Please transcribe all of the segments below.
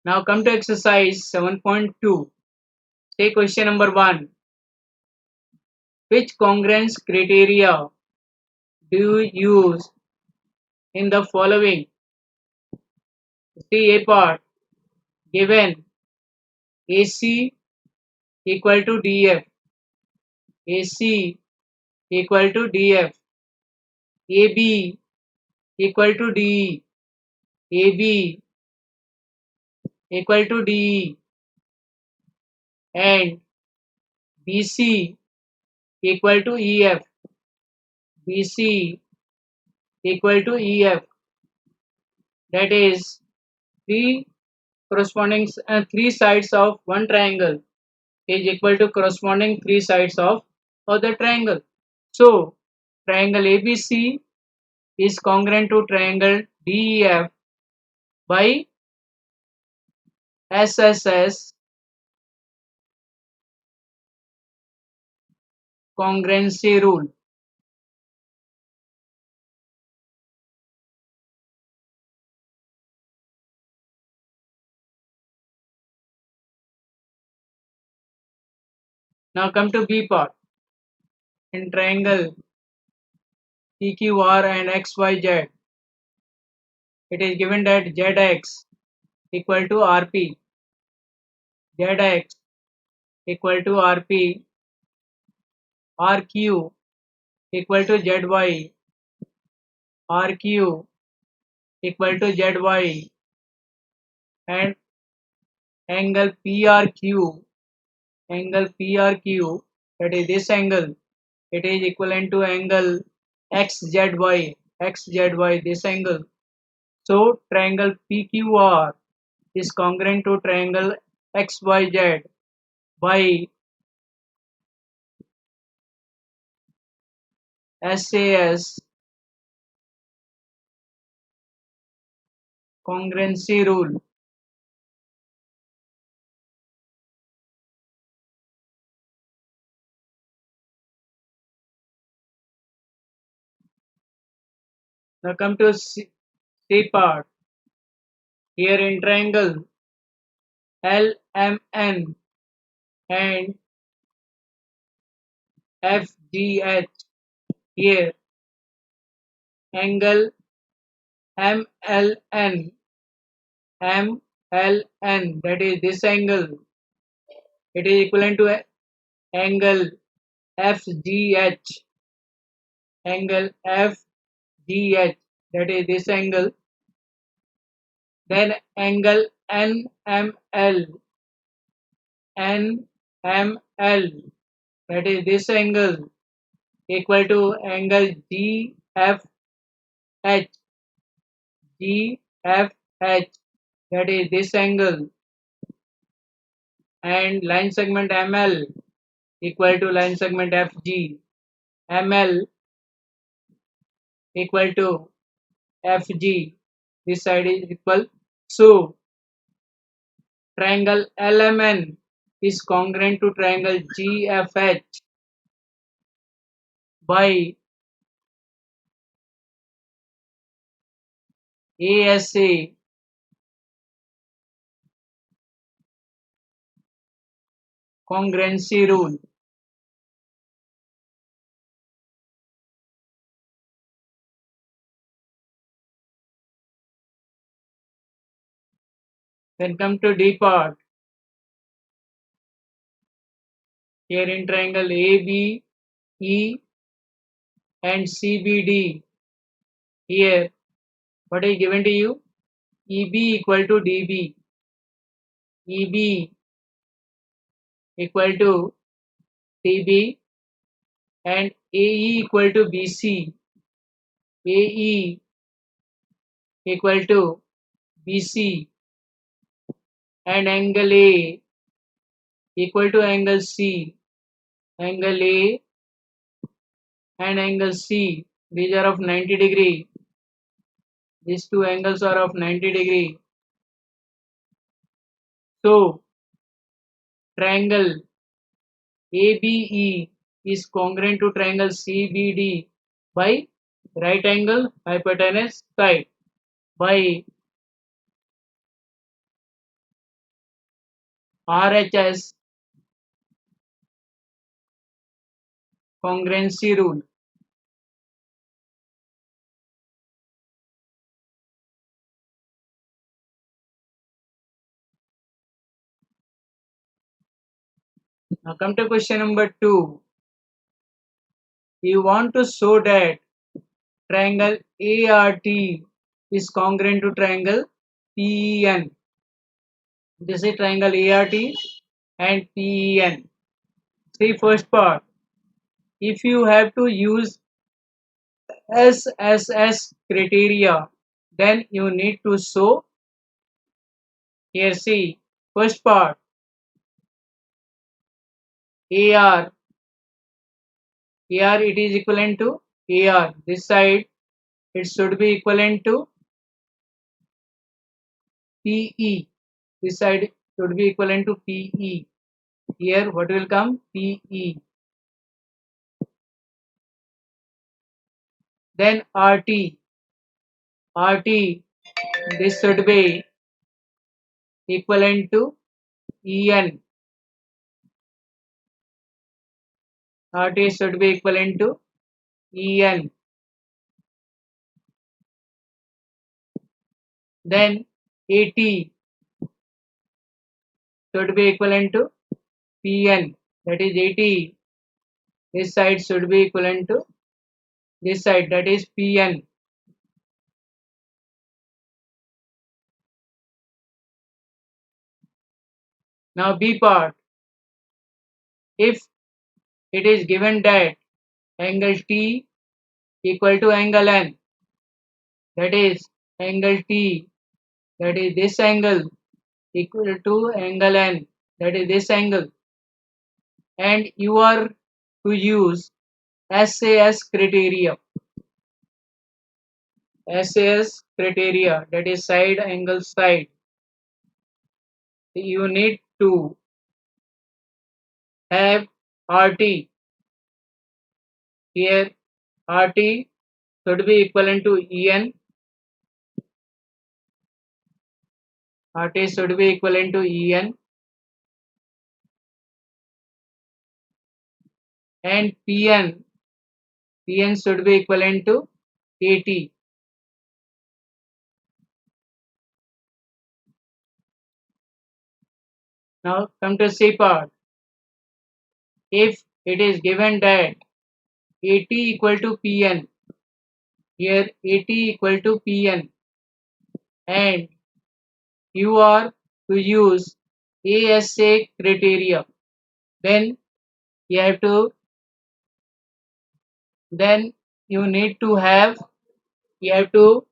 Now come to exercise 7.2. Take question number 1. Which congruence criteria do you use in the following? See A part. Given AC equal to DF, AC equal to DF, AB equal to DE, AB equal to DE, and BC equal to EF, BC equal to EF. That is three corresponding three sides of one triangle is equal to corresponding three sides of other triangle. So triangle ABC is congruent to triangle DEF by SSS congruency rule. Now come to B part. In triangle PQR and XYZ, it is given that ZX equal to RP, ZX equal to RP, RQ equal to ZY, RQ equal to ZY, and angle PRQ, that is this angle, it is equivalent to angle XZY, this angle. So triangle PQR is congruent to triangle XYZ by SAS congruency rule. Now come to C part. Here in triangle LMN and FGH, here angle MLN, that is this angle, it is equivalent to angle FGH, that is this angle. Then angle NML, that is this angle, equal to angle GFH, that is this angle, and line segment ML equal to line segment FG, ML equal to FG, this side is equal. So triangle LMN is congruent to triangle GFH by ASA congruency rule. Then come to D part. Here in triangle ABE and CBD, here what is given to you? EB equal to DB, EB equal to DB, and AE equal to BC, AE equal to BC, and angle A equal to angle C, angle A and angle C, these are of 90 degree, these two angles are of 90 degree. So triangle ABE is congruent to triangle CBD by right angle hypotenuse side by RHS congruency rule. Now come to question number 2. You want to show that triangle ART is congruent to triangle PEN. This is triangle ART and PEN. See first part. If you have to use SSS criteria, then you need to show here. See first part AR. AR it is equivalent to AR. This side it should be equivalent to PE. This side should be equivalent to PE. Here what will come? PE. Then RT. RT this should be equivalent to EN. RT should be equivalent to EN. Then AT should be equivalent to PN. That is AT. This side should be equivalent to this side, that is PN. Now B part. If it is given that angle T equal to angle N, that is angle T, that is this angle, equal to angle N, that is this angle, and you are to use SAS criteria. SAS criteria, that is side angle side. You need to have RT. Here RT should be equivalent to EN. RT should be equivalent to EN. And PN should be equivalent to AT. Now come to C part. If it is given that AT equal to PN, here AT equal to PN, and you are to use ASA criteria, then you have to, then you need to have, you have to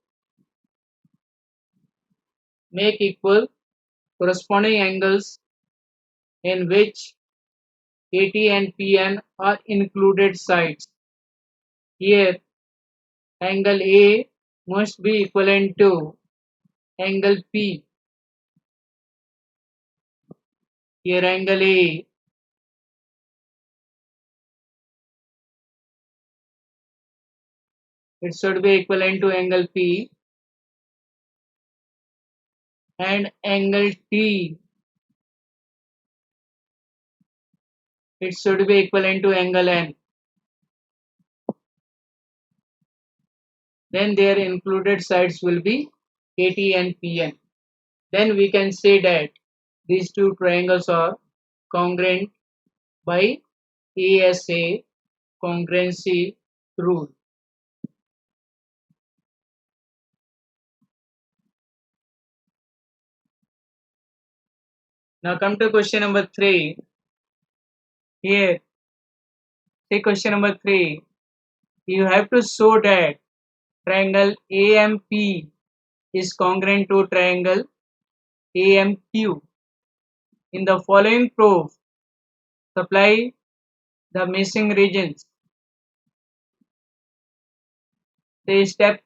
make equal corresponding angles in which AT and PN are included sides. Here angle A must be equivalent to angle P. Here angle A it should be equivalent to angle P, and angle T it should be equivalent to angle N. Then their included sides will be AT and PN. Then we can say that these two triangles are congruent by ASA congruency rule. Now come to question number 3. Here, say question number 3. You have to show that triangle AMP is congruent to triangle AMQ. In the following proof, supply the missing regions. The step,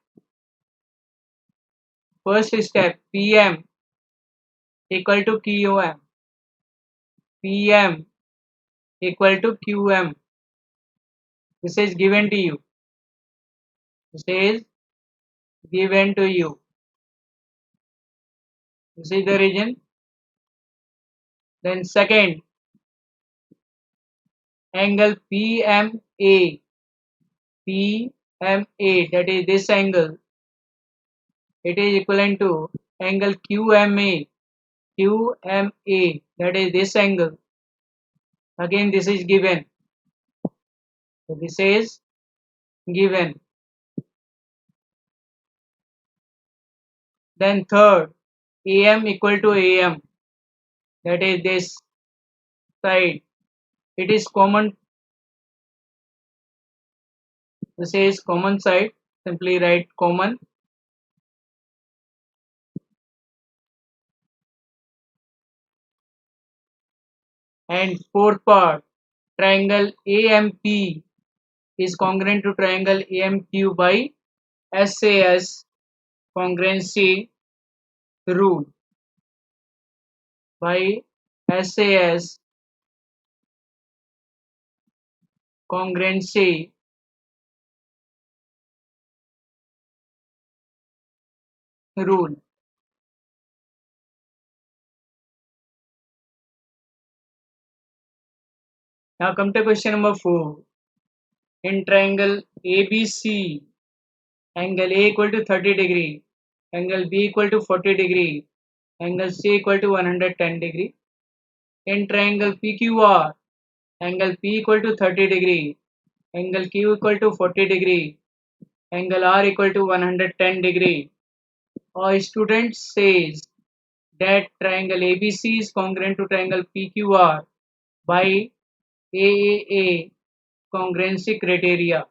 first step, PM equal to QM. PM equal to QM. This is given to you. This is given to you. This is the region. Then second, angle PMA, that is this angle, it is equivalent to angle QMA, that is this angle. Again, this is given. So this is given. Then third, AM equal to AM, that is this side. It is common. This is common side. Simply write common. And fourth part, triangle AMP is congruent to triangle AMQ by SAS congruency rule. By SAS congruency rule. Now come to question number 4. In triangle ABC, angle A equal to 30 degree, angle B equal to 40 degree, angle C equal to 110 degree. In triangle PQR, angle P equal to 30 degree, angle Q equal to 40 degree, angle R equal to 110 degree. A student says that triangle ABC is congruent to triangle PQR by AAA congruency criteria.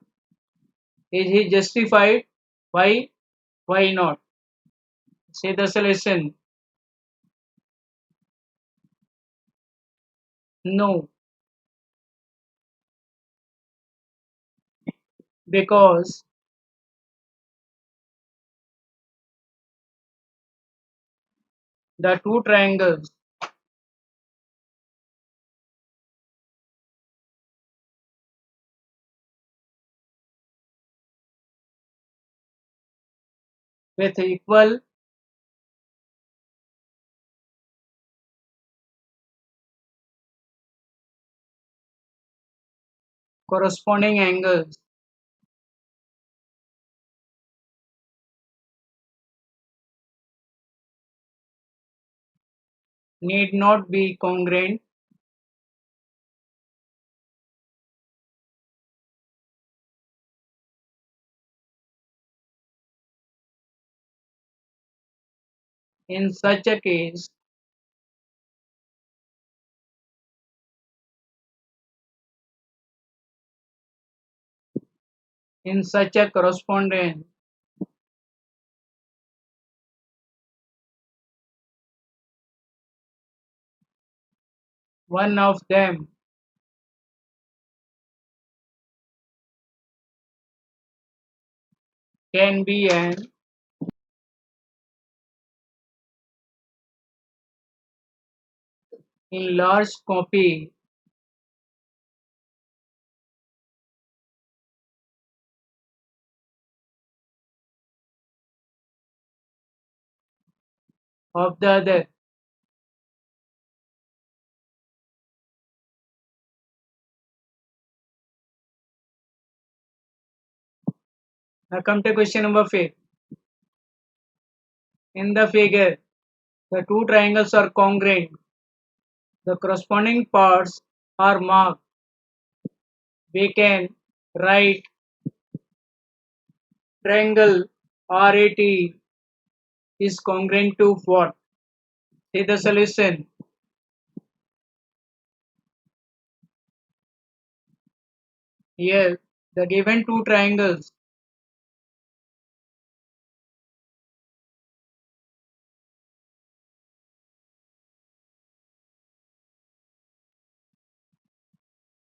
Is he justified? Why? Why not? Say the solution. No, because the two triangles with equal corresponding angles need not be congruent in such a case. In such a correspondence, one of them can be an enlarged copy of the other. Now come to question number 5. In the figure, the two triangles are congruent. The corresponding parts are marked. We can write triangle RAT is congruent to what? See the solution. Here, the given two triangles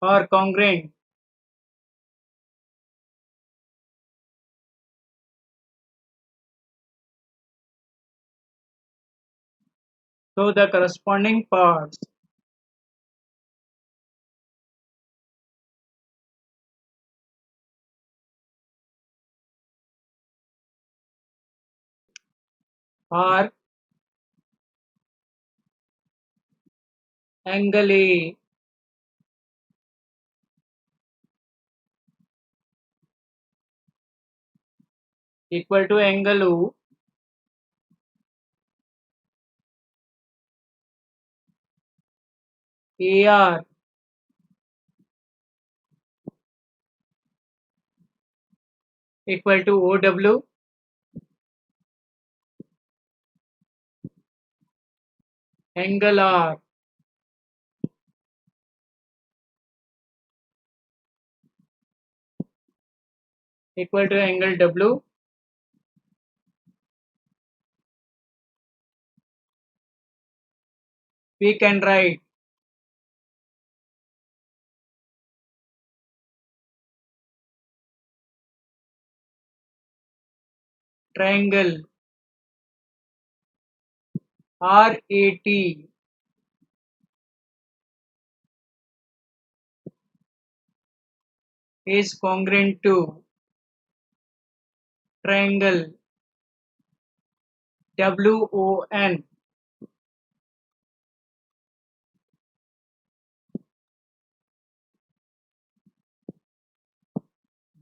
are congruent. So the corresponding parts are angle A equal to angle O AR equal to OW angle R equal to angle W we can write triangle RAT is congruent to triangle WON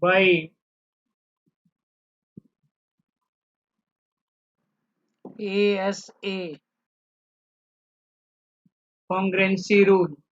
by ASA congruency rule.